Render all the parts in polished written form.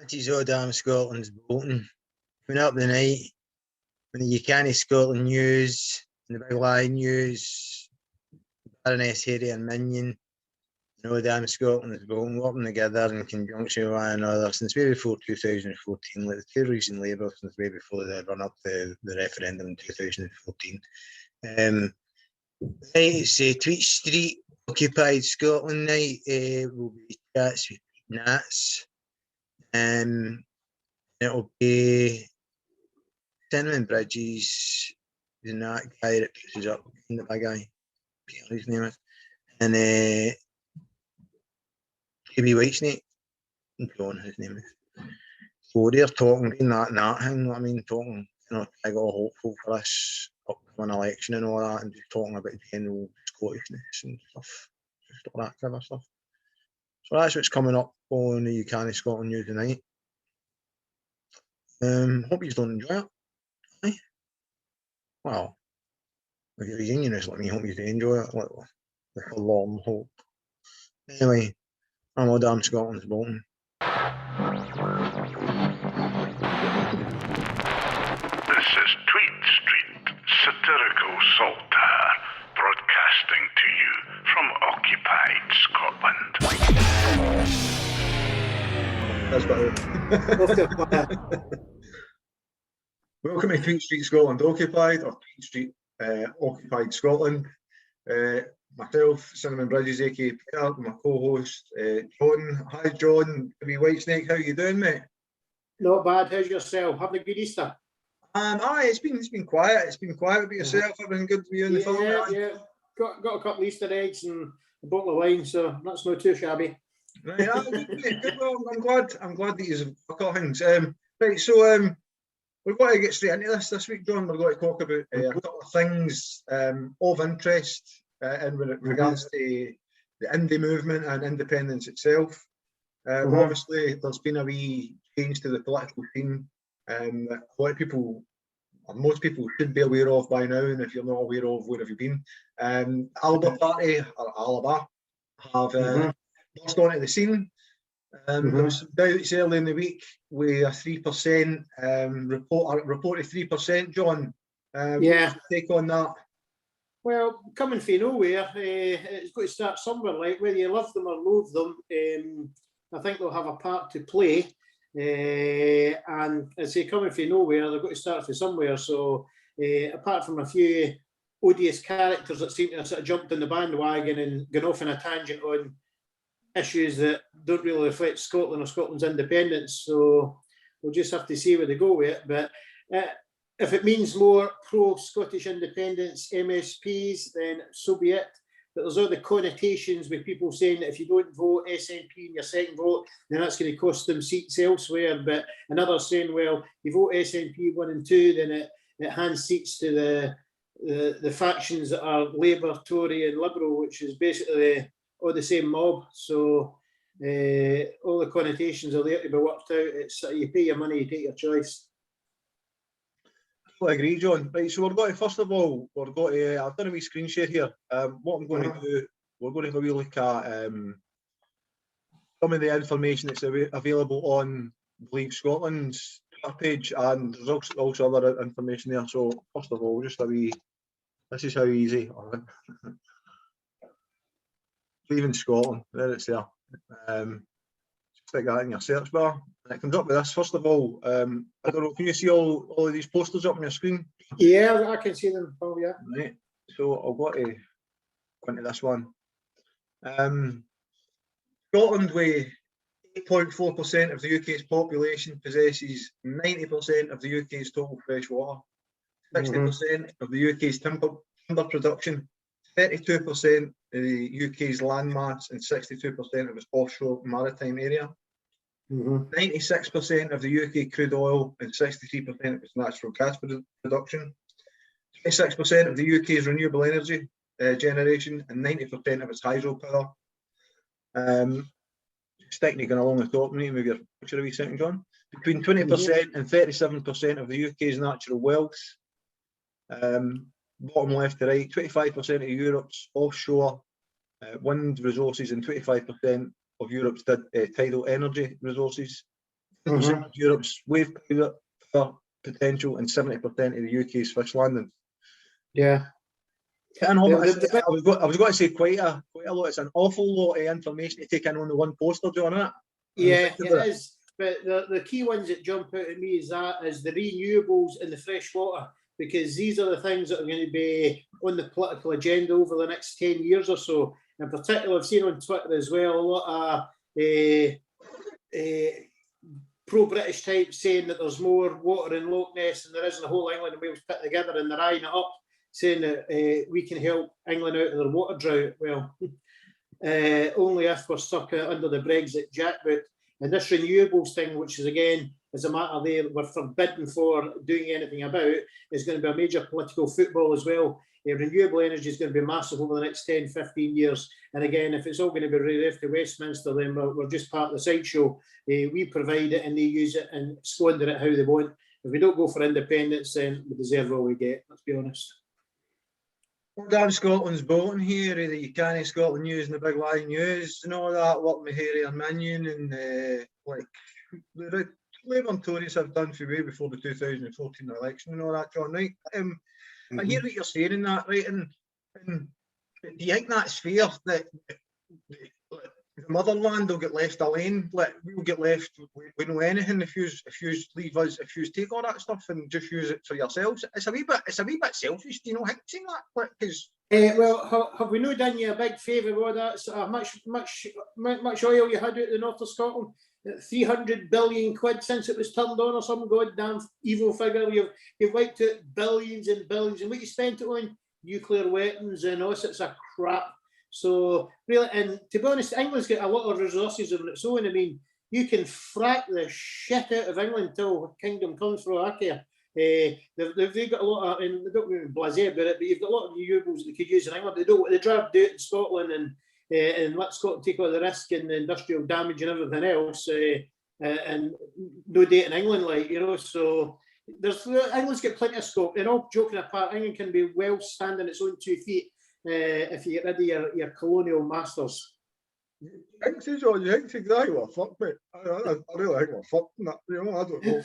This is all damn Scotland's bolting. Coming up the night, when you can't Scotland news, and the big line news, Baroness Harry and Minion, and all damn Scotland is bolting, working together in conjunction with one another since way before 2014, like the Tories and Labour since way before they run up the referendum in 2014. Right, it's TweetStreet Occupied Scotland night. Will be chats with Nats. It'll be Cinnamon Bridges, that guy that pushes up, the big guy, his name is, and KB Whitesnake, John, his name is. So they're talking in that thing, what I mean, talking, I got hopeful for this upcoming election and all that, and just talking about general Scottishness and stuff, just all that kind of stuff. So that's what's coming up on the UK Scotland News tonight. Hope you don't enjoy it. Aye. Well, if you're a unionist like me, hope you do enjoy it. Like a long hope. Anyway, I'm all damn Scotland's bolting. This is TweetStreet, satirical saltire, broadcasting to you from occupied Scotland. That's better. Welcome to TweetStreet Scotland Occupied, or TweetStreet Occupied Scotland. Myself, Cinnamon Bridges, aka Peter, my co-host John. Hi John, Whitesnake, how you doing, mate? Not bad. How's yourself? Having a good Easter? It's been quiet. It's been quiet with yourself. Everything good to you in the film? Yeah. Got a couple of Easter eggs and a bottle of wine, so that's not too shabby. Right, good. Well, I'm glad that you've got things. Right, so we're going to get straight into this week, John. We're going to talk about a couple of things of interest in regards to the indie movement and independence itself. Obviously, there's been a wee change to the political scene that a lot of people, or most people, should be aware of by now. And if you're not aware of, where have you been? Alba Party, or Alba, have burst onto the scene. There was some doubts early in the week with a 3% reported 3%. John, what's your take on that? Well, coming from nowhere, it's got to start somewhere. Like whether you love them or loathe them, I think they'll have a part to play. And as I say, coming from nowhere, they've got to start from somewhere. So, apart from a few odious characters that seem to have sort of jumped on the bandwagon and gone off on a tangent on issues that don't really reflect Scotland or Scotland's independence, so we'll just have to see where they go with it. But if it means more pro-Scottish independence MSPs, then so be it. But there's other connotations with people saying that if you don't vote SNP in your second vote, then that's going to cost them seats elsewhere. But another saying, well, you vote SNP 1 and 2, then it hands seats to the factions that are Labour, Tory and Liberal, which is basically all the same mob. So all the connotations are there to be worked out. It's you pay your money, you take your choice. I agree, John. Right, so we're going to, first of all, I've done a wee screen share here. What I'm going to do, we're going to have a wee look at some of the information that's available on Believe Scotland's Twitter page, and there's also other information there. So first of all, just a wee, this is how easy. Leaving Scotland, there it's there. Stick that in your search bar, and it comes up with this. First of all, I don't know, can you see all of these posters up on your screen? Yeah, I can see them. Oh, yeah. Right. So I'll go into this one. Scotland, with 8.4% of the UK's population, possesses 90% of the UK's total fresh water, 60% of the UK's timber production, 32% of the UK's land mass, and 62% of its offshore maritime area. 96% of the UK crude oil and 63% of its natural gas production. 26% of the UK's renewable energy generation, and 90% of its hydropower. Sticking along the top, maybe your picture a wee second, John. Between 20% and 37% of the UK's natural wealth. Bottom left to right, 25% of Europe's offshore wind resources and 25% of Europe's tidal energy resources. Mhm. of Europe's wave power potential and 70% of the UK's fish landing. Yeah. I know, but The I was going to say quite a lot. It's an awful lot of information to take in on the one poster, John. Isn't it? Yeah, it is. But the key ones that jump out at me is the renewables and the fresh water, because these are the things that are going to be on the political agenda over the next 10 years or so. In particular, I've seen on Twitter as well a lot of pro-British types saying that there's more water in Loch Ness than there is in the whole England and Wales put together, and they're eyeing it up, saying that we can help England out of their water drought. Well, only if we're stuck under the Brexit jackboot. And this renewables thing, which is again, as a matter there, we're forbidden for doing anything about, is going to be a major political football as well. Renewable energy is going to be massive over the next 10, 15 years. And again, if it's all going to be left to Westminster, then we're just part of the sideshow. We provide it and they use it and squander it how they want. If we don't go for independence, then we deserve all we get, let's be honest. Damn Scotland's bolting here, the UCAN Scotland News and the Big Lie News and all that, working with Harry Arminion and like the Labour and Tories have done for way before the 2014 election and all that, John, right? I hear what you're saying in that, right? And do you think that's fair that the motherland will get left alone? Like we'll get left with no anything if you leave us, if you take all that stuff and just use it for yourselves. It's a wee bit selfish, do you know? Saying that, because well, have we not done you a big favour with that sort of much oil you had out the north of Scotland? 300 billion quid since it was turned on, or some goddamn evil figure. You've wiped out billions and billions, and what you spent it on? Nuclear weapons and all sorts of crap. So really, and to be honest, England's got a lot of resources of its own. I mean, you can frack the shit out of England till kingdom comes for Akia. They've got a lot of, and they don't really blasé about it, but you've got a lot of renewables they could use in England. They'd rather do it in Scotland and let Scotland take all the risk and the industrial damage and everything else, and no date in England, like, you know. So England's got plenty of scope. And all joking apart, England can be well standing its own 2 feet if you get rid of your colonial masters. I think so, John. You think exactly what fuck, mate. I really think we're fucked in that. You know, I don't know.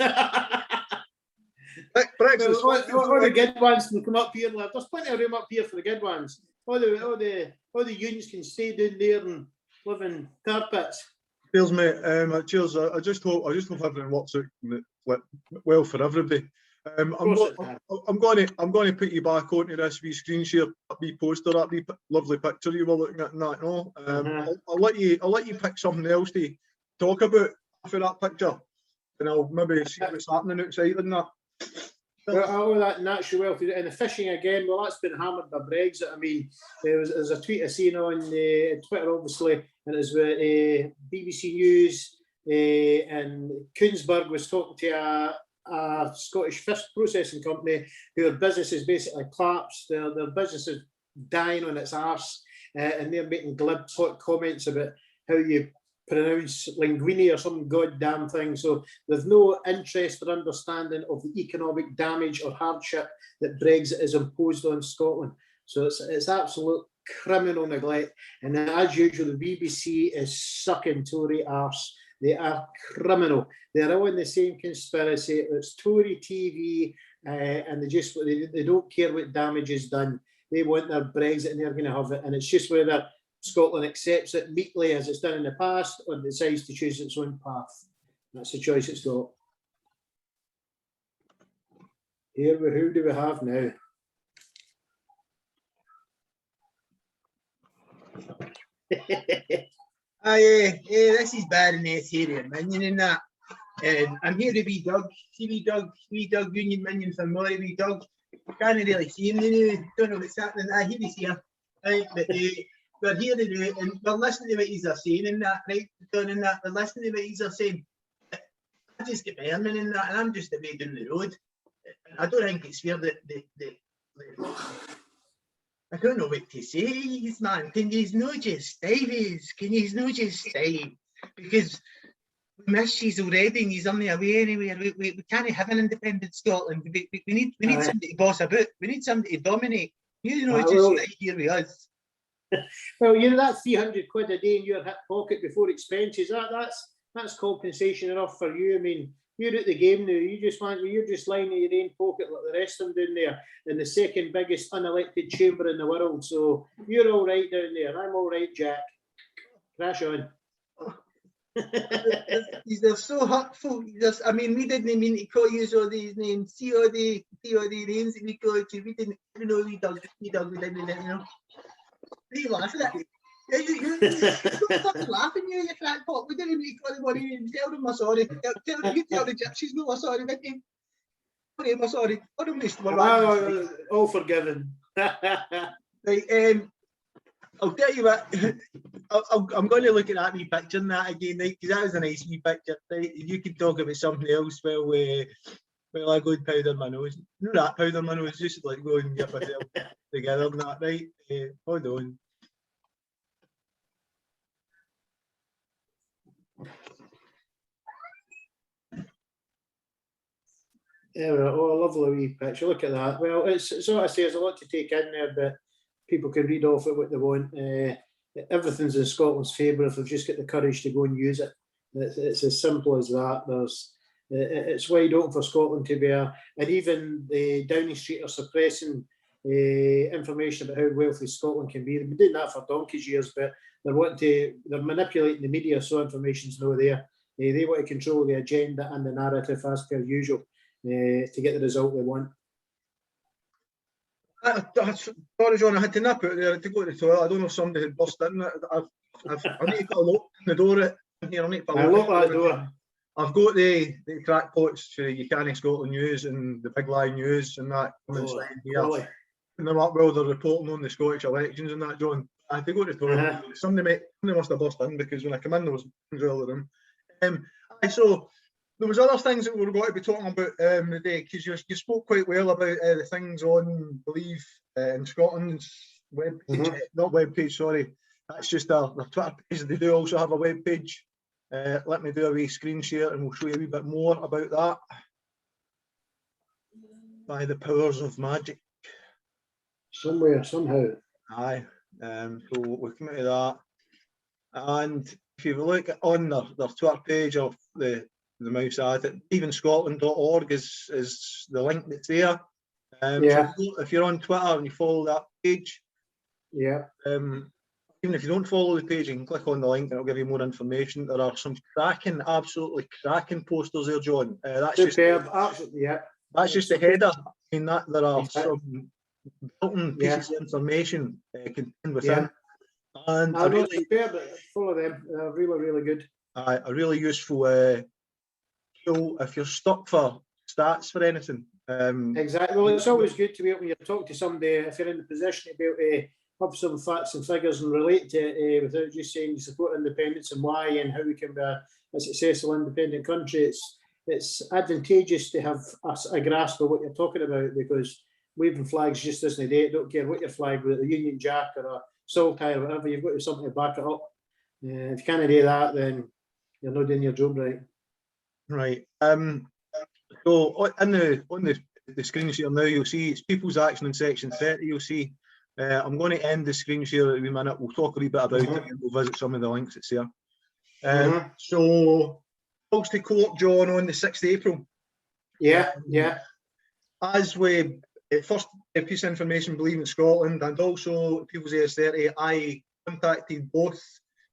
Brexit. All the good ones can come up here. There's plenty of room up here for the good ones. All the unions can stay down there and live in carpets. Cheers, mate. Cheers. I just hope everything works out well for everybody. I'm going to put you back onto this wee screen share, that wee poster, that wee lovely picture you were looking at, and that. No, I'll let you pick something else to talk about for that picture, and I'll maybe see what's happening outside and that. All that natural wealth and the fishing again. Well, that's been hammered by Brexit. I mean, there's a tweet I seen on Twitter, obviously, and it was with BBC News, and Koonsberg was talking to a Scottish fish processing company whose business is basically collapsed. Their business is dying on its arse, and they're making glib comments about how you pronounce linguine or some goddamn thing. So there's no interest or understanding of the economic damage or hardship that Brexit has imposed on Scotland. So it's absolute criminal neglect. And as usual, the BBC is sucking Tory arse. They are criminal. They're all in the same conspiracy. It's Tory TV, and they don't care what damage is done. They want their Brexit and they're going to have it. And it's just whether Scotland accepts it meekly as it's done in the past, or decides to choose its own path. That's the choice it's got. Who do we have now? This is Baroness Harry Minion in that. I'm here to be Doug. See wee Doug, Union Minion from Murray, wee Doug. Can't really see him now. Don't know what's happening. Here he's here. Right, but we're here to do it, and we're listening to what he's saying in that, right? Down in that, we're listening to what he's saying. I just get my airman in that, and I'm just away down the road. I don't think it's fair that I don't know what to say, man. Can you not just stay? Can you not just stay? Because we miss you already, and he's on the away anywhere. We can't have an independent Scotland. We need somebody to boss about. We need somebody to dominate. You know, just stay here with us. Well, you know, that 300 quid a day in your hip pocket before expenses, that's compensation enough for you. I mean, you're at the game now. You're just lying in your own pocket like the rest of them down there in the second biggest unelected chamber in the world. So you're all right down there. I'm all right, Jack. Crash on. They're so hurtful. I mean, we didn't mean to call you all these names. See all the names that we called you. We didn't even know we done. We didn't, you know. Are you laughing at? You're fucking laughing, you crackpot. We didn't even call anybody. Tell them we're sorry. You tell the gypsies no, we're sorry, didn't you? We're sorry. I don't miss all forgiven. Right, I'll tell you what, I'm going to look at that wee picture and that again, right, because that was a nice wee picture, right? You could talk about something else while I go and powder my nose. No, that powder my nose, just like go and get myself together and that, right? Hold on. Yeah, oh, a lovely wee picture. Look at that. Well, it's what I say, there's a lot to take in there, but people can read off it what they want. Everything's in Scotland's favour if they've just got the courage to go and use it. It's as simple as that. It's wide open for Scotland to be and even the Downing Street are suppressing information about how wealthy Scotland can be. They've been doing that for donkey's years, but they're manipulating the media so information's not there. They want to control the agenda and the narrative as per usual to get the result they want. Sorry, John, I had to nip out there to go to the toilet. I don't know if somebody had burst in. I need to put a lock on the door here. I need to put a lock that door. I've got the crackpots for the Canny Scotland News and the Big Lie News and that coming here. Really? And they're up well, they're reporting on the Scottish elections and that, John. I had to go to the toilet. Somebody must have burst in because when I come in, there was all of them. So there was other things that we were going to be talking about today, because you spoke quite well about the things on Believe in Scotland's web page, not web page, sorry. That's just their Twitter page. They do also have a web page. Let me do a wee screen share and we'll show you a wee bit more about that. By the powers of magic. Somewhere, somehow. Aye. So we'll come into that. And if you look on their Twitter page of the mouse at it, evenscotland.org is the link that's there. So if you're on Twitter and you follow that page, even if you don't follow the page, you can click on the link and it'll give you more information. There are some absolutely cracking posters there, John. That's superb, absolutely, yeah. That's just the header. I mean, there are some built-in pieces of information contained within. And superb, full of them. Really, really good. A really useful tool if you're stuck for stats for anything. Exactly. Well, it's always good to be able to talk to somebody if you're in the position to be able to have some facts and figures and relate to it without just saying you support independence and why and how we can be a successful independent country. It's advantageous to have a grasp of what you're talking about, because waving flags just isn't it. Don't care what your flag, whether a Union Jack or a Saltire or whatever, you've got something to back it up. If you can't do that, then you're not doing your job right. Right. So on the screen share now, you'll see it's People's Action in section 30. You'll see. I'm going to end the screen share in a wee minute. We'll talk a wee bit about it and we'll visit some of the links that's there. So, folks to court, John, on the 6th of April. As we first piece of information, Believe in Scotland, and also People's AS30, I contacted both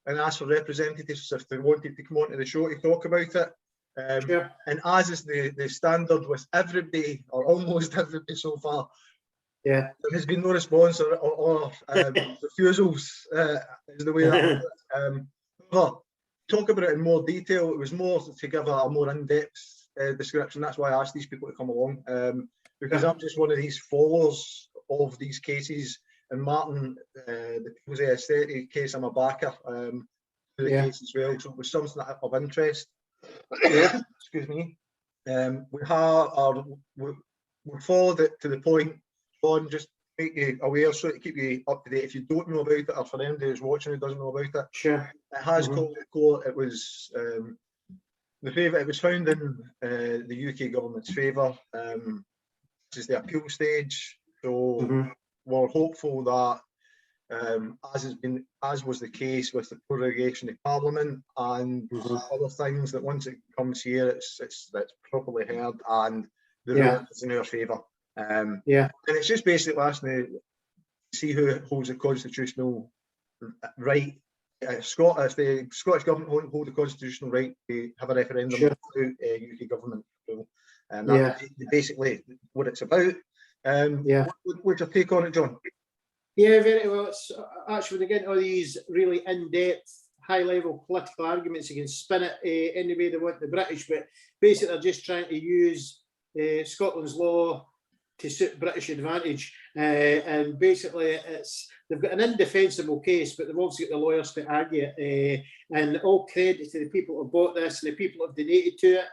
and asked for representatives if they wanted to come onto the show to talk about it. And as is the standard with everybody, or almost everybody so far, there has been no response or refusals, is the way that talk about it in more detail. It was more to give a more in-depth description. That's why I asked these people to come along, because I'm just one of these followers of these cases. And Martin, the People's AS30 case, I'm a backer for the case as well. So it was something of interest. Excuse me. We followed it to the point, John, just to make you aware, so to keep you up to date. If you don't know about it, or for anybody who's watching who doesn't know about it, it has called the court. It was it was found in the UK government's favour. This is the appeal stage, so we're hopeful that as was the case with the prorogation of Parliament and other things, that once it comes here, it's properly heard and the ruling is in our favour. And it's just basically asking to see who holds the constitutional right. If the Scottish government hold the constitutional right to have a referendum without UK government approval, and that's basically what it's about. What's your take on it, John? Yeah, very well. It's actually, when they get into all these really in-depth, high-level political arguments, you can spin it any way they want, the British, but basically they're just trying to use Scotland's law to suit British advantage. And basically they've got an indefensible case, but they've also got the lawyers to argue it. And all credit to the people who bought this and the people who have donated to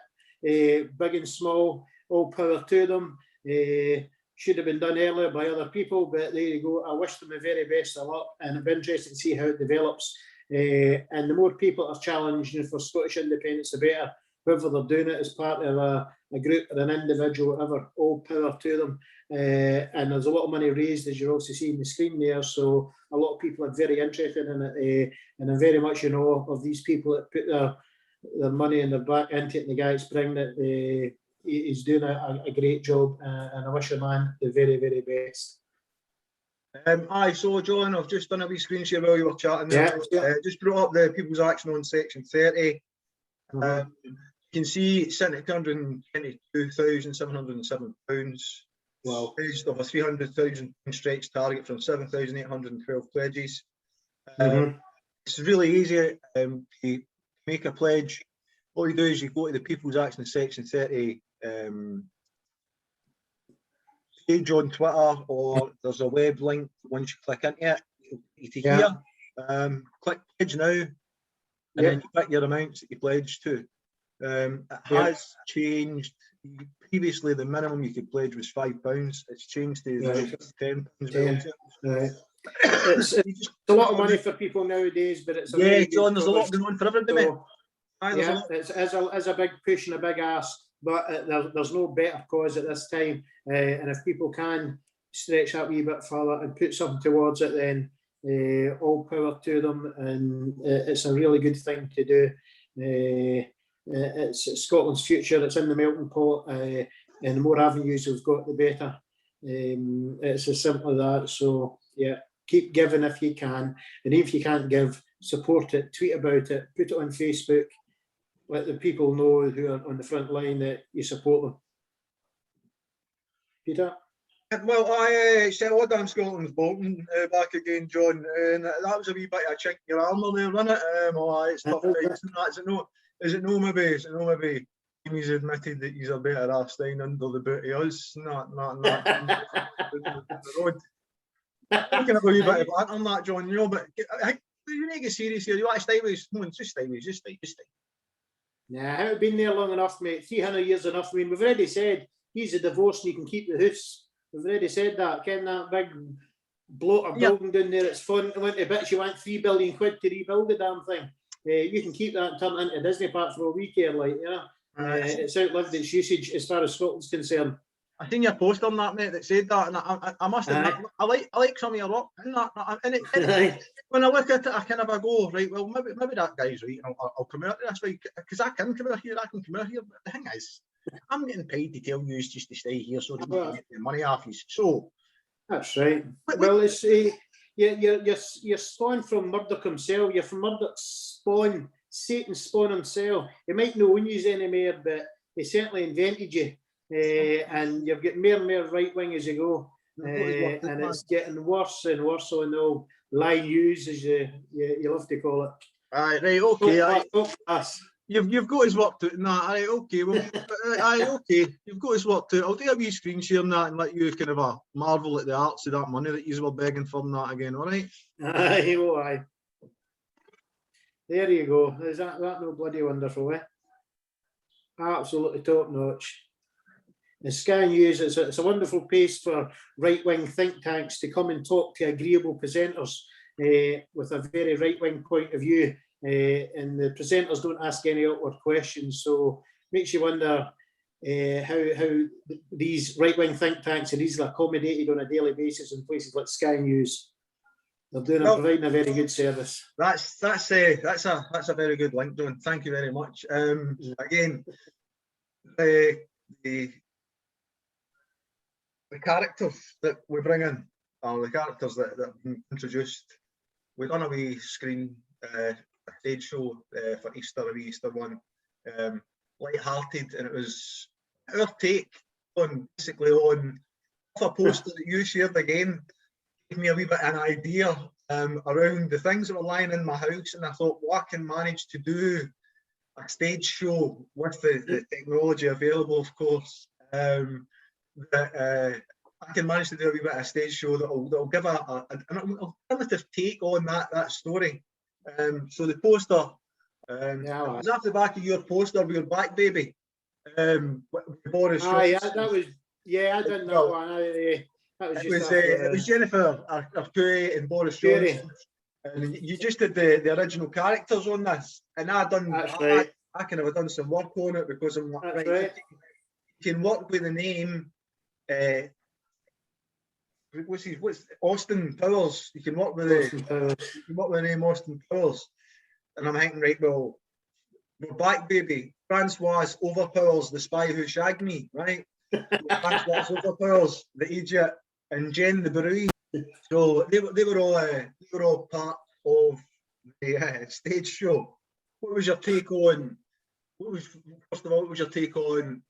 it, big and small, all power to them. Should have been done earlier by other people, but there you go. I wish them the very best of luck, and it'll be interesting to see how it develops. And the more people are challenged for Scottish independence, the better. Whether they're doing it as part of a group or an individual, whatever, all power to them. And there's a lot of money raised, as you're also seeing the screen there. So a lot of people are very interested in it, and I'm very much in awe of these people that put their money and their back into it. And the guy that's bringing it, he's doing a great job, and I wish the man the very, very best. Aye, so John, I've just done a wee screen share while you were chatting there. Just brought up the People's Action on Section 30. You can see it's sitting at £222,707. Wow. Raised of a £300,000 stretch target from 7,812 pledges. It's really easy to make a pledge. All you do is you go to the People's Action Section 30 page on Twitter, or there's a web link. Once you click into it, to here, click pledge now, and then you pick your amounts that you pledge to. It has changed. Previously, the minimum you could pledge was £5. It's changed to £10. It's a lot of money for people nowadays, but it's John, there's a lot going on for everybody. So, it's a big push and a big ask, but there's no better cause at this time. And if people can stretch that wee bit further and put something towards it, then all power to them. And it's a really good thing to do. It's Scotland's future. It's in the melting pot, and the more avenues we've got, the better. It's as simple as that. So keep giving if you can, and if you can't give, support it, tweet about it, put it on Facebook, let the people know who are on the front line that you support them. Peter? Well, I said all damn Scotland's bolting back again, John, and that was a wee bit of a chink in your armour there, wasn't it? It's tough fights. Is it no maybe he's admitted that he's a better ass staying under the boot of us? Not the road. I'm going to go a wee bit on that, John, but you need to get serious here. You want to stay with us? Come on, just stay. Nah, I haven't been there long enough, mate. 300 years enough. I mean, we've already said he's a divorce and you can keep the house. We've already said that. Ken, that big bloater building down there, it's fun. It went to bits. You want £3 billion to rebuild the damn thing. You can keep that and turn it into Disney Park for a week here, it's outlived its usage as far as Scotland's concerned. I seen your post on that, mate, that said that, and I must admit, I like some of your work in that. And when I look at it, I kind of go, right, well, maybe that guy's right. I'll come out this way because I can come out here. But the thing is, I'm getting paid to tell you just to stay here so that you can get the money off you. So that's right. Well, it's you're spawned from Murdoch himself. You're from Murdoch's spawn, Satan's spawn himself. He might not own you anymore, but he certainly invented you. And you've got more and more right wing as you go, and it's getting worse and worse on the lie news, as you love to call it. Right, okay. You've got his work to right, okay. Well, okay. You've got his work to. I'll do a wee screen share on that and let you kind of marvel at the arts of that money that you were begging for and that again. All right. Aye. There you go. Is that no bloody wonderful, Absolutely top notch. And Sky News, it's a wonderful place for right-wing think tanks to come and talk to agreeable presenters with a very right-wing point of view. And the presenters don't ask any awkward questions, so makes you wonder how these right-wing think tanks are easily accommodated on a daily basis in places like Sky News. They're doing Well, providing a very good service. That's a very good link, John. Thank you very much. Again, the characters that we bring in, or the characters that have been introduced. We've done a wee screen, a stage show for Easter, a wee Easter one, light-hearted, and it was our take on basically on a poster that you shared again. Gave me a wee bit of an idea around the things that were lying in my house, and I thought, well, I can manage to do a stage show with the technology available, of course. That I can manage to do a wee bit of a stage show that'll give an alternative take on that story. So the poster, it was off the back of your poster with your back baby. Boris Johnson. That was, I didn't know one. That was It was Jennifer Arcuri and Boris Johnson. And you just did the original characters on this, and I kind of have done some work on it because I'm like, right. You can work with the name. What's Austin Powers? You can work with the name Austin Powers, and I'm thinking, right, well, we're back, baby. Francois Overpowers, the spy who shagged me, right? Francois Overpowers, the idiot, and Jen the Bereaved. So they were all part of the stage show. What was your take on? First of all, what was your take on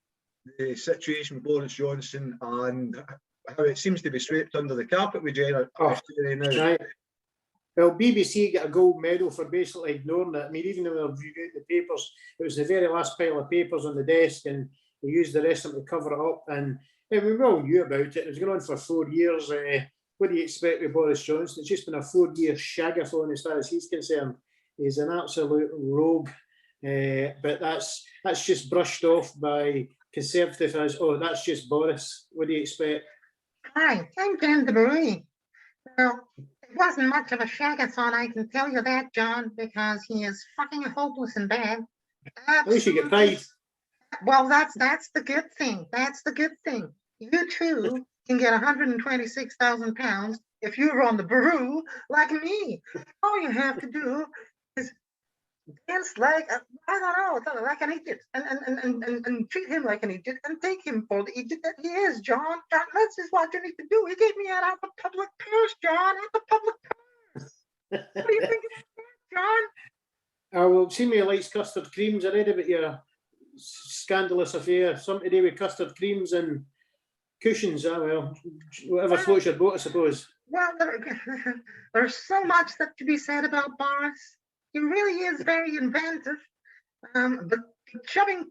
the situation with Boris Johnson and how it seems to be swept under the carpet with Jen? Right. Well, BBC got a gold medal for basically ignoring it. I mean, even though they reviewed the papers, it was the very last pile of papers on the desk, and they used the rest of them to cover it up. And we all knew about it. It was going on for 4 years. What do you expect with Boris Johnson? It's just been a 4-year shagathon as far as he's concerned. He's an absolute rogue. But that's just brushed off by Conservative as, oh, that's just Boris. What do you expect? Hi, I'm Jen the Bereaved. Well, it wasn't much of a shagathon, I can tell you that, John, because he is fucking hopeless and bad. At least you get paid. Well, that's the good thing. That's the good thing. You too can get 126,000 pounds if you run the brew like me. All you have to do is dance like like an idiot, and treat him like an idiot, and take him for the idiot that he is, John. That's just what you need to do. He gave me out of the public purse, John, out of the public purse. What do you think of that, John? Well, see me likes custard creams. I read about your scandalous affair, something to do with custard creams and cushions. Well, whatever floats your boat, I suppose. Well, there's so much that to be said about Boris. He really is very inventive. But shoving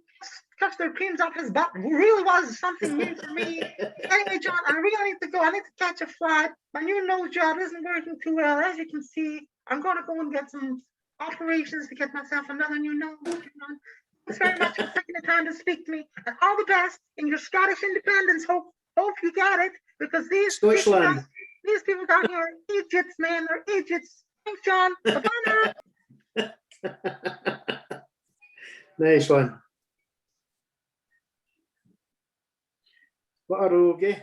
custard creams up his butt really was something new for me. Anyway, John, I really need to go. I need to catch a flight. My new nose job isn't working too well. As you can see, I'm going to go and get some operations to get myself another new nose. Thanks very much for taking the time to speak to me. And all the best in your Scottish independence. Hope you got it, because these people down here are idiots, man. They're idiots. Thanks, John. Bye-bye now. Nice one. What a rogue, eh?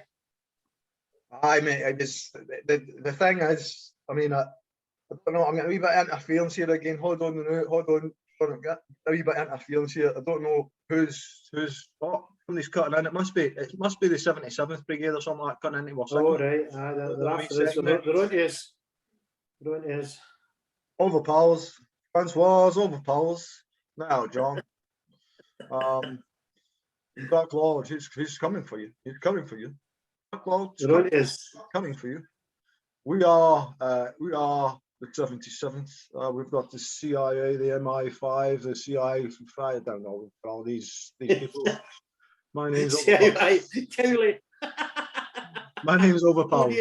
Aye, mate. The thing is, I mean, I don't know. I'm getting a wee bit of interference here again. Hold on. Get a wee bit of interference here. I don't know who's. Oh, somebody's cutting in. It must be the 77th Brigade or something like that cutting into us. Oh right. They're after us. They're on to us. They're on to us. Overpowers. Francois Overpowers. Now, John. Dark Lord, he's coming for you. He's coming for you. Dark Lord is coming for you. We are the 77th. We've got the CIA, the MI5, the CIA. I don't know all these people. My name's Overpowers. My name's Overpowers.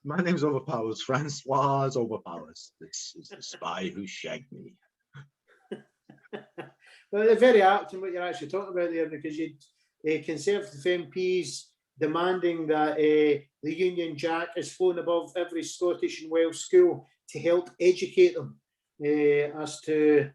My name's Overpowers. Francois Overpowers. This is the spy who shagged me. Well, they're very apt in what you're actually talking about there, because you Conservative MPs demanding that the Union Jack is flown above every Scottish and Welsh school to help educate them as to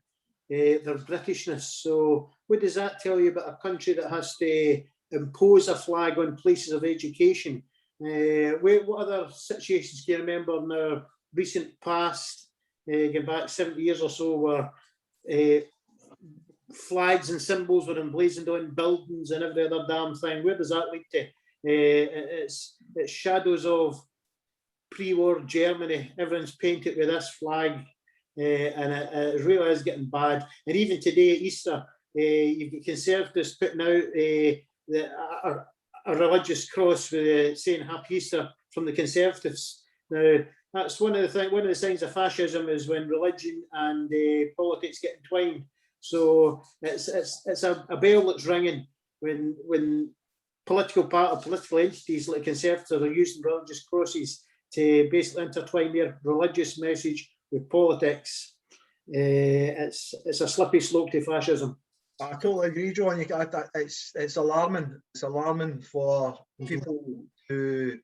their Britishness. So what does that tell you about a country that has to impose a flag on places of education? What other situations can you remember in our recent past, going back 70 years or so, where flags and symbols were emblazoned on buildings and every other damn thing? Where does that lead to? It's shadows of pre-war Germany. Everyone's painted with this flag, and it really is getting bad. And even today at Easter, you've got Conservatives putting out a religious cross with saying Happy Easter from the Conservatives. Now, that's one of the signs of fascism is when religion and politics get entwined. So it's a bell that's ringing when political entities like Conservatives are using religious crosses to basically intertwine their religious message with politics. It's a slippery slope to fascism. I totally agree, John. It's alarming. It's alarming for people to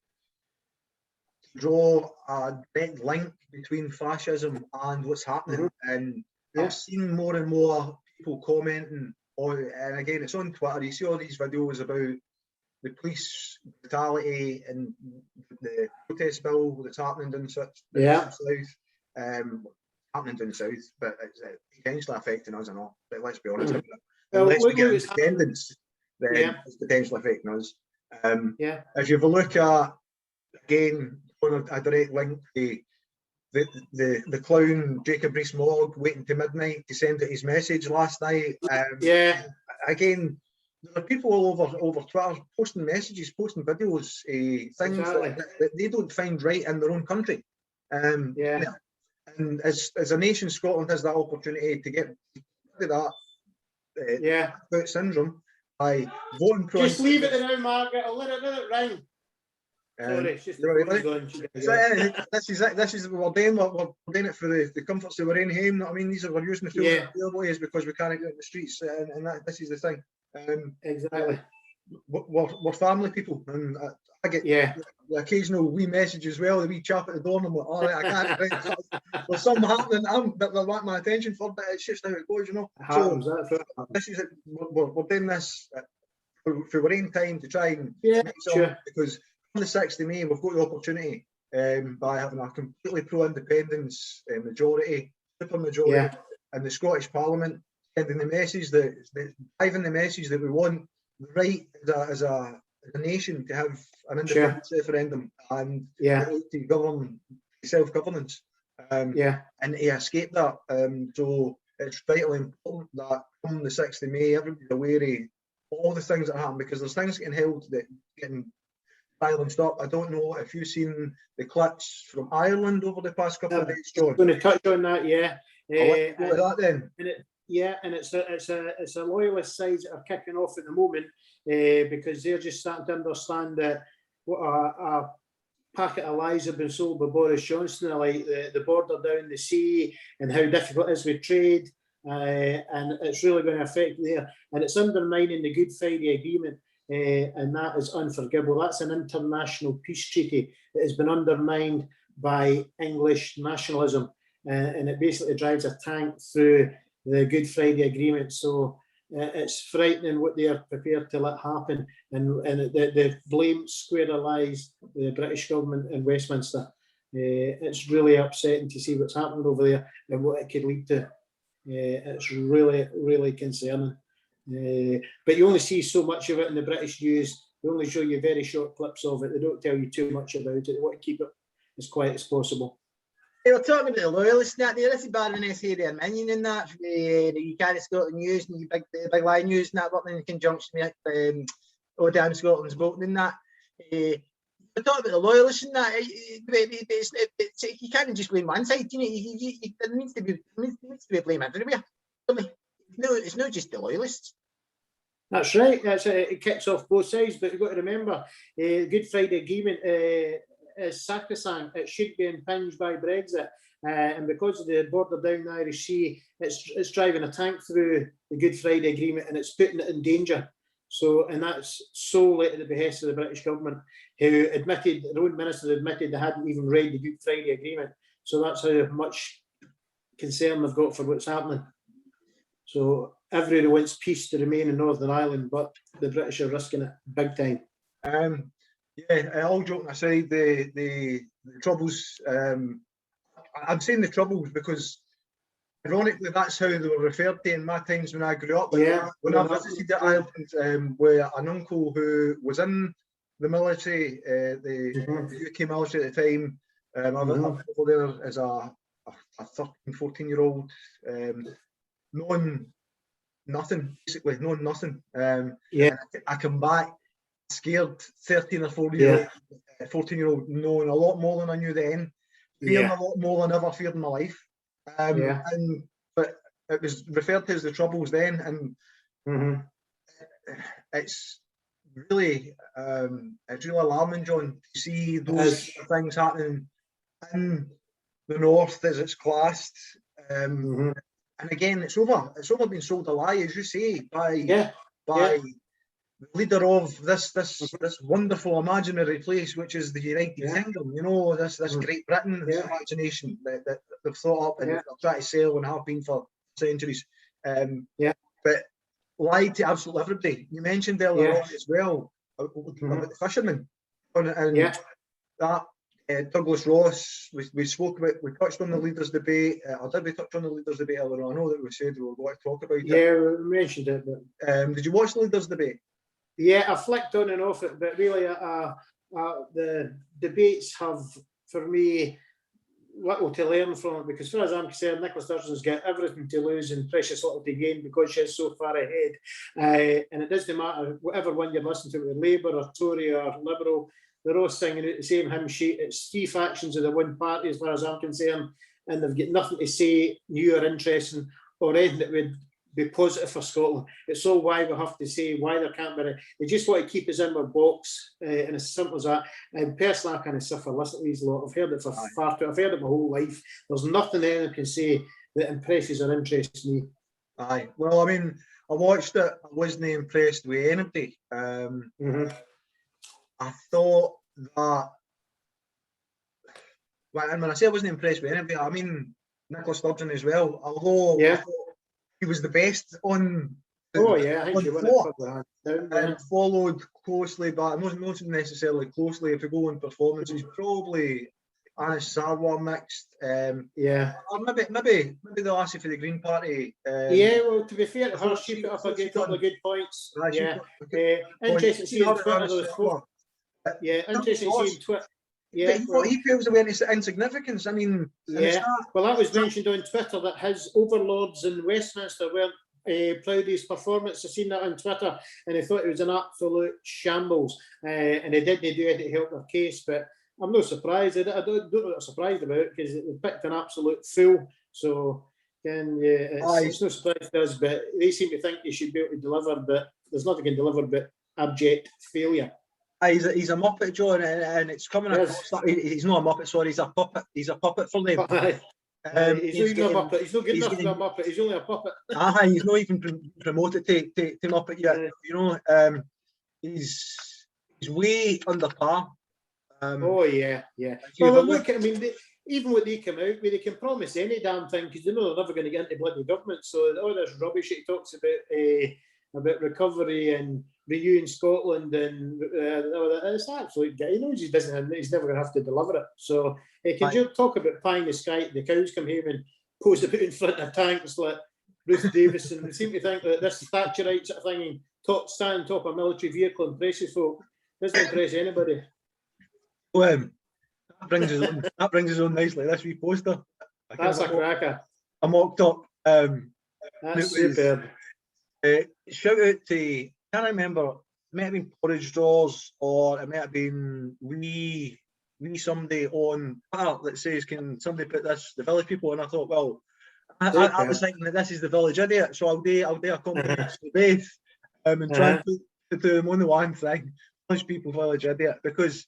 draw a direct link between fascism and what's happening. And I've seen more and more people commenting on, and again, it's on Twitter. You see all these videos about the police brutality and the protest bill that's happening down south, happening down south, but it's potentially affecting us and all. But let's be honest, unless we get independence, then it's potentially affecting us. If you have a look at, again, on a direct link to the clown Jacob Rees-Mogg waiting to midnight to send out his message last night. Again, there are people all over Twitter posting messages, posting videos, things that they don't find right in their own country. And as a nation, Scotland has that opportunity to get rid of that syndrome by voting. Just leave it now, Margaret. I'll let it ring. Sorry, it's just this is what we're doing. We're doing it for the comforts of our own home. I mean, we're using the airways because we can't get in the streets, and this is the thing. Exactly. We're family people, and I get the occasional wee message as well. The wee chap at the door, and I'm like, all right, I can't. There's something happening. That they want my attention for, but it's just how it goes, you know. This is it. We're doing this for our own time to try and make something, because on the 6th of May, we've got the opportunity by having a completely pro-independence majority, supermajority in the Scottish Parliament, sending the message driving the message that we want the right as a nation to have an independence referendum and to govern self-governance. And to escape that. So it's vitally important that on the 6th of May, everybody's aware of all the things that happen, because there's things getting held that getting silenced up. I don't know if you've seen the clips from Ireland over the past couple of days, John. I'm going to touch on that, that then. And it's a loyalist sides that are kicking off at the moment, because they're just starting to understand that what a packet of lies have been sold by Boris Johnson, like the border down the sea and how difficult it is with trade, and it's really going to affect there. And it's undermining the Good Friday Agreement, and that is unforgivable. That's an international peace treaty that has been undermined by English nationalism, and it basically drives a tank through the Good Friday Agreement. So it's frightening what they are prepared to let happen, and the blame square lies the British government in Westminster. It's really upsetting to see what's happening over there and what it could lead to. It's really, really concerning. But you only see so much of it in the British news. They only show you very short clips of it. They don't tell you too much about it. They want to keep it as quiet as possible. They were talking about the loyalists and that there. This is Baroness area Minion in that, the UK Scotland News and the Big Lie News and that, working in conjunction with ODM Scotland's voting in that. They're talking about the loyalists and that. You can't just blame one side, you know. There needs to be blame everywhere. It's not just the loyalists. That's right. It kicks off both sides, but you've got to remember, the Good Friday Agreement is sacrosanct. It should be impinged by Brexit, and because of the border down the Irish Sea, it's driving a tank through the Good Friday Agreement, and it's putting it in danger. So, and that's solely at the behest of the British government, who admitted, their own minister admitted they hadn't even read the Good Friday Agreement. So that's how much concern they've got for what's happening. So everybody wants peace to remain in Northern Ireland, but the British are risking it big time. Yeah, all joking aside, the troubles. I'm saying the troubles because, ironically, that's how they were referred to in my times when I grew up. And Yeah. when I visited Ireland with an uncle who was in the military, the UK military at the time. I was over there as a 13, 14-year-old, knowing nothing, basically, knowing nothing. Yeah. And I come back scared 13 or 14-year-old, knowing a lot more than I knew then, fearing a lot more than I ever feared in my life. But it was referred to as the troubles then, and it's really alarming, John, to see those things happening in the north as it's classed. And again, it's over being sold a lie, as you say, by the leader of this wonderful imaginary place, which is the United Kingdom. You know, this Great Britain, this imagination that they've thought up and they're trying to sell and have been for centuries. But lied to absolutely everybody. You mentioned earlier on as well about the fishermen, and that Douglas Ross. We spoke about. We touched on the leaders' debate. Or did we touch on the leaders' debate earlier on? I know that we said we were going to talk about it. Yeah, we mentioned it. But did you watch the leaders' debate? Yeah, I flicked on and off it, but really, the debates have, for me, little to learn from it, because as far as I'm concerned, Nicola Sturgeon's got everything to lose and precious little to gain because she's so far ahead. And it doesn't matter whatever one you're listening to, whether Labour or Tory or Liberal, they're all singing out the same hymn sheet. It's three factions of the one party, as far as I'm concerned, and they've got nothing to say new or interesting or anything that would be positive for Scotland. It's all why we have to say why there can't be. They just want to keep us in our box, and it's as simple as that. And personally, I kind of suffer listening to these lot. I've heard it for far too. I've heard it my whole life. There's nothing anyone can say that impresses or interests me. Aye. Well, I mean, I watched it. I wasn't impressed with anybody. I thought that. Well, and when I say I wasn't impressed with anybody, I mean Nicola Sturgeon as well. Although I thought he was the best on. I think he won it and followed closely, but not necessarily closely. If you go on performances, probably Anish Sarwar mixed. Or maybe the lassie for the Green Party. Well, to be fair to her, she put up a couple of good points. Interesting to see on Twitter. Interesting to see on Twitter. He feels away insignificance. I mean, well, that was mentioned on Twitter that his overlords in Westminster weren't proud of his performance. I seen that on Twitter, and I thought it was an absolute shambles. And they didn't do it to help their case, but I'm not surprised. I don't know what I'm surprised about, because they picked an absolute fool. So, it's no surprise to us, but they seem to think they should be able to deliver, but there's nothing can deliver but abject failure. He's a muppet, John, and it's coming across that he's not a muppet. Sorry, he's a puppet. He's a puppet for them. He's not a muppet. He's not good enough for a muppet. He's only a puppet. He's not even promoted to muppet yet. You know, he's way under par. Well, look, I mean, even when they come out, they can promise any damn thing, because they know they're never going to get into bloody government. So all this rubbish he talks about recovery and renewing Scotland, and it's absolute. He knows he doesn't. He's never going to have to deliver it. So he can just talk about pie in the sky. The cows come here and pose about in front of tanks like Ruth Davis, and they seem to think that this Thatcherite sort of thing, stand on top of a military vehicle and impresses folk. Doesn't impress anybody. Well, that brings us on nicely. This wee poster. That's a cracker. I mocked up. That's superb. Shout out to, can't remember, it might have been Porridge Drawers, or it might have been wee somebody on Twitter that says, can somebody put this, the village people? And I thought, well, I was thinking that this is the village idiot, so I'll do a combination of both, and try and put them on the one thing, village people, village idiot, because,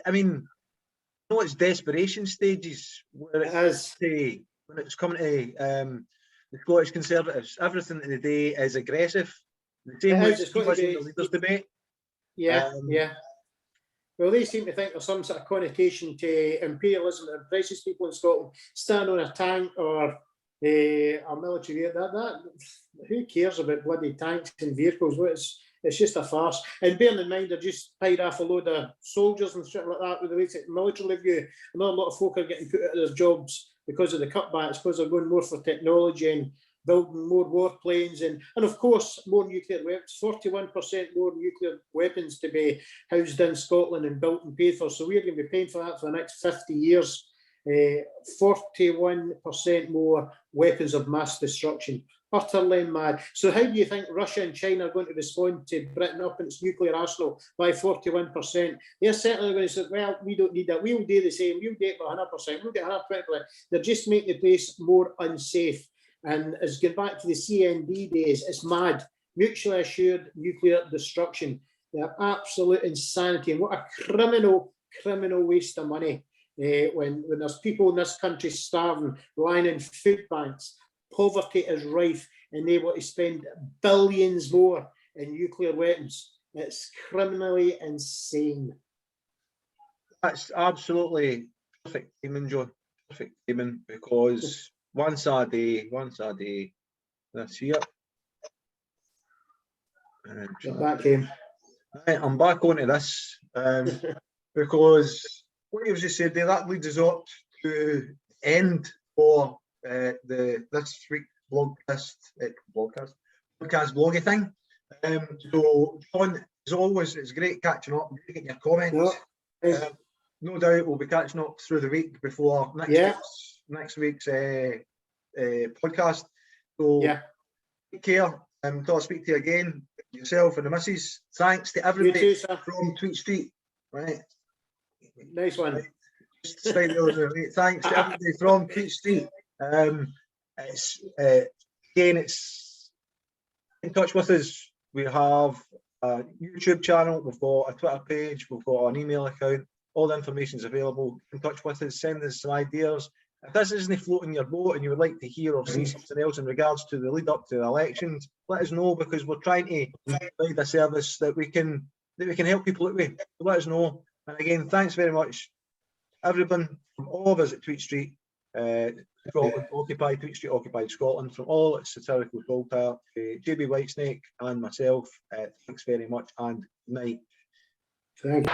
I mean, I know it's desperation stages where when it's coming to the Scottish Conservatives. Everything today is aggressive. The same way it's the leaders' debate. Well, they seem to think there's some sort of connotation to imperialism that impresses people in Scotland. Stand on a tank or a military vehicle. Who cares about bloody tanks and vehicles? It's just a farce. And bearing in mind, they're just paid off a load of soldiers and shit like that with the recent military review. I know a lot of folk are getting put out of their jobs because of the cutbacks, because they're going more for technology and building more warplanes and of course, more nuclear weapons. 41% more nuclear weapons to be housed in Scotland and built and paid for. So we're going to be paying for that for the next 50 years. 41% more weapons of mass destruction. Utterly mad. So how do you think Russia and China are going to respond to Britain up in its nuclear arsenal by 41%? They're certainly going to say, well, we don't need that. We'll do the same. We'll do it by 100%. We'll get 120%. They're just making the place more unsafe. And as going back to the CND days, it's mad. Mutually assured nuclear destruction. They're absolute insanity. And what a criminal waste of money. When there's people in this country starving, lying in food banks, poverty is rife, and they want to spend billions more in nuclear weapons. It's criminally insane. That's absolutely perfect timing, John. Perfect timing, because once a day, this year. Back in. Right, I'm back onto this because what you've just said there, that leads us up to end for this week's podcast vloggy thing. So John, as always, it's great catching up, great getting your comments. No doubt we'll be catching up through the week before next week's podcast. So take care. Until I speak to you again, yourself and the missus. Thanks to everybody from TweetStreet. Right. Nice one. Thanks to everybody from TweetStreet. It's it's in touch with us. We have a YouTube channel, we've got a Twitter page, we've got an email account. All the information is available. Get in touch with us, send us some ideas. If this isn't floating your boat and you would like to hear or see something else in regards to the lead up to the elections, let us know, because we're trying to provide a service that we can help people that way. So let us know. And again, thanks very much, everyone from all of us at TweetStreet, Scotland Occupied, TweetStreet Occupied Scotland, from all its satirical Saltire, JB Whitesnake and myself. Thanks very much and night. Thank you.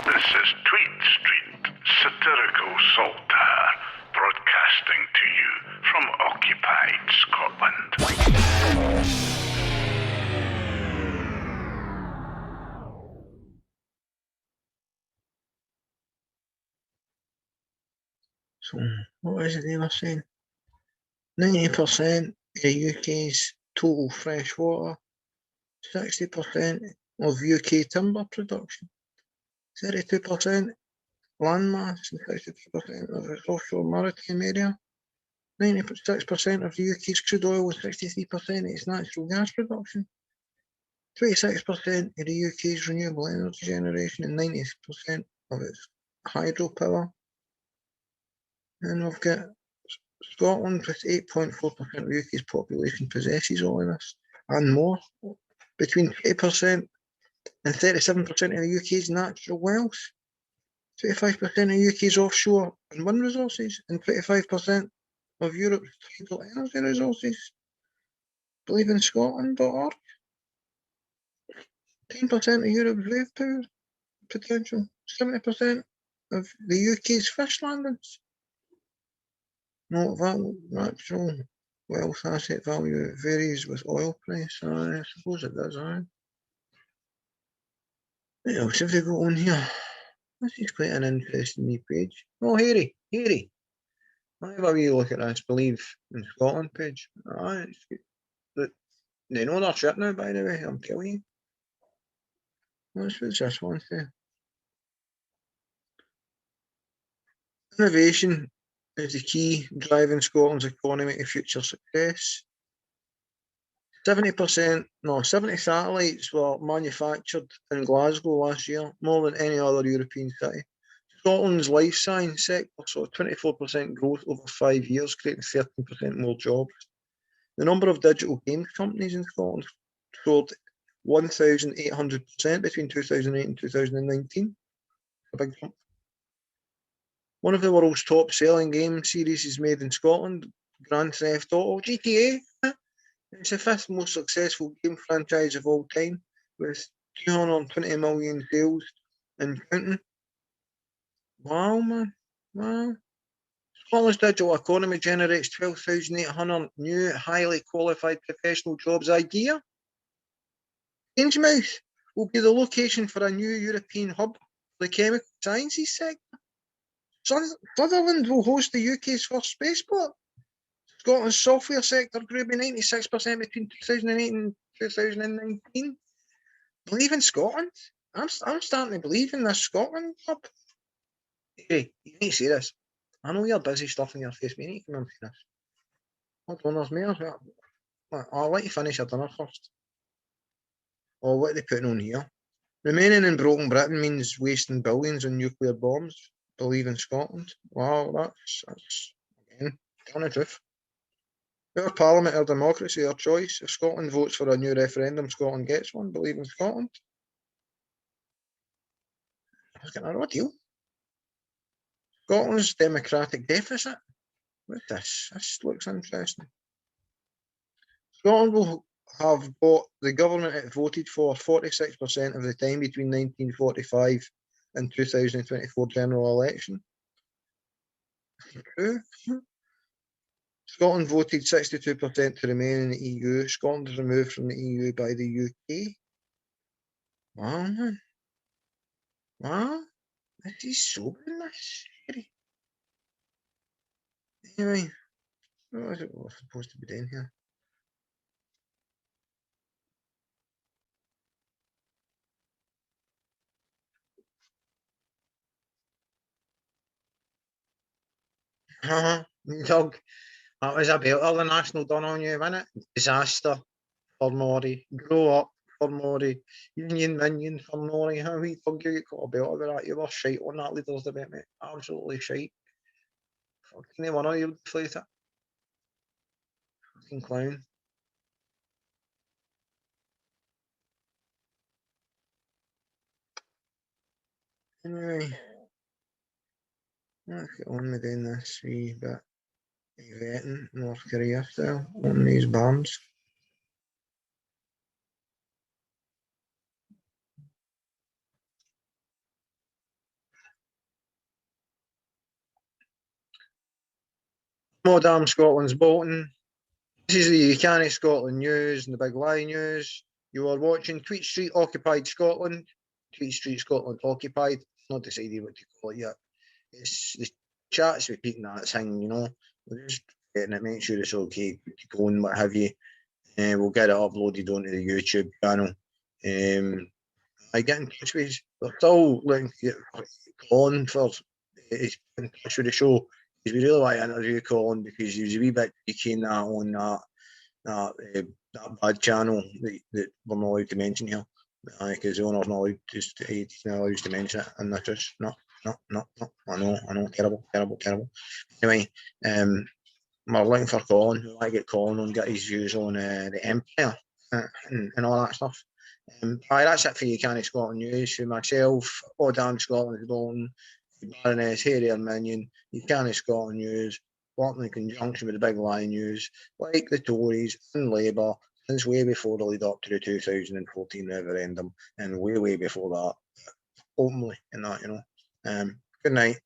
This is TweetStreet, satirical Saltire, broadcasting to you from occupied Scotland. So, what is it they were saying? 90% of the UK's total fresh water, 60% of UK timber production, 32% landmass, and 62% of its offshore maritime area, 96% of the UK's crude oil, and 63% of its natural gas production, 26% of the UK's renewable energy generation, and 90% of its hydropower. And we've got Scotland with 8.4% of the UK's population possesses all of this and more. Between 20% and 37% of the UK's natural wealth, 25% of the UK's offshore and wind resources, and 25% of Europe's tidal energy resources. Believe in Scotland.org. 10% of Europe's wave power potential, 70% of the UK's fish landings. Note that natural wealth asset value varies with oil price. I suppose it does, aye. What else have they got on here? This is quite an interesting wee page. Oh, Harry. I have a wee look at this Believe in Scotland page. Aye, it's good. But they know their shit now, by the way, I'm telling you. What's this one say? Innovation is the key driving Scotland's economy to future success. 70 satellites were manufactured in Glasgow last year, more than any other European city. Scotland's life science sector saw 24% growth over 5 years, creating 13% more jobs. The number of digital games companies in Scotland soared 1,800% between 2008 and 2019. A big jump. One of the world's top selling game series is made in Scotland, Grand Theft Auto, GTA. It's the 5th most successful game franchise of all time, with 220 million sales and counting. Wow, man. Wow. Scotland's digital economy generates 12,800 new, highly qualified professional jobs a year. Innsmouth will be the location for a new European hub for the chemical sciences sector. Sutherland will host the UK's first spaceport. Scotland's software sector grew by 96% between 2008 and 2019. Believe in Scotland? I'm starting to believe in this Scotland hub. Hey, you need to see this. I know you're busy stuffing your face, but you need to come and see this. Hold on, there's more. I'll let you finish your dinner first. Oh, what are they putting on here? Remaining in broken Britain means wasting billions on nuclear bombs. Believe in Scotland. Wow, that's again, telling the truth. Our parliament, our democracy, our choice. If Scotland votes for a new referendum, Scotland gets one. Believe in Scotland. Let's get a deal. Scotland's democratic deficit. What's this? This looks interesting. Scotland will have got the government it voted for 46% of the time between 1945 and 2024 general election. Scotland voted 62% to remain in the EU. Scotland was removed from the EU by the UK. Wow, man. Wow. This is sobering, this. Anyway, what was it supposed to be doing here? Doug, that was a belter the National done on you, wasn't it? Disaster for Norrie. Grow up for Norrie. Union minion for Norrie. How we Doug, you got a belter with that? You were shite on that leader's debate, mate. Absolutely shite. Fucking one of you deflate it. Fucking clown. Anyway, let's get on with doing this wee bit of vetting North Korea style on these bombs. Modern Scotland's Bolton. This is the You Can't Scotland news and the Big Lie news. You are watching TweetStreet Occupied Scotland. TweetStreet Scotland Occupied. Not decided what to call it yet. It's the chat's repeating that thing, you know. We're just getting it, make sure it's okay to go and what have you. We'll get it uploaded onto the YouTube channel. I get in touch with us. We're still looking to get Colin for in touch with the show. Because we really want to interview Colin because he was a wee bit cheeky in that on that bad channel that we're not allowed to mention here. Because the owner's not allowed to mention it, and that's just no. I know, terrible. Anyway, we're looking for Colin. We want to get Colin on, get his views on the Empire and all that stuff. That's it for You Can't Scotland news. For myself, Odam Scotland Bolton, Baroness Harrier Minion, You Can't Scotland news, working in conjunction with the Big Lie news, like the Tories and Labour, since way before the lead up to the 2014 referendum, and way before that, openly and that, you know. Good night.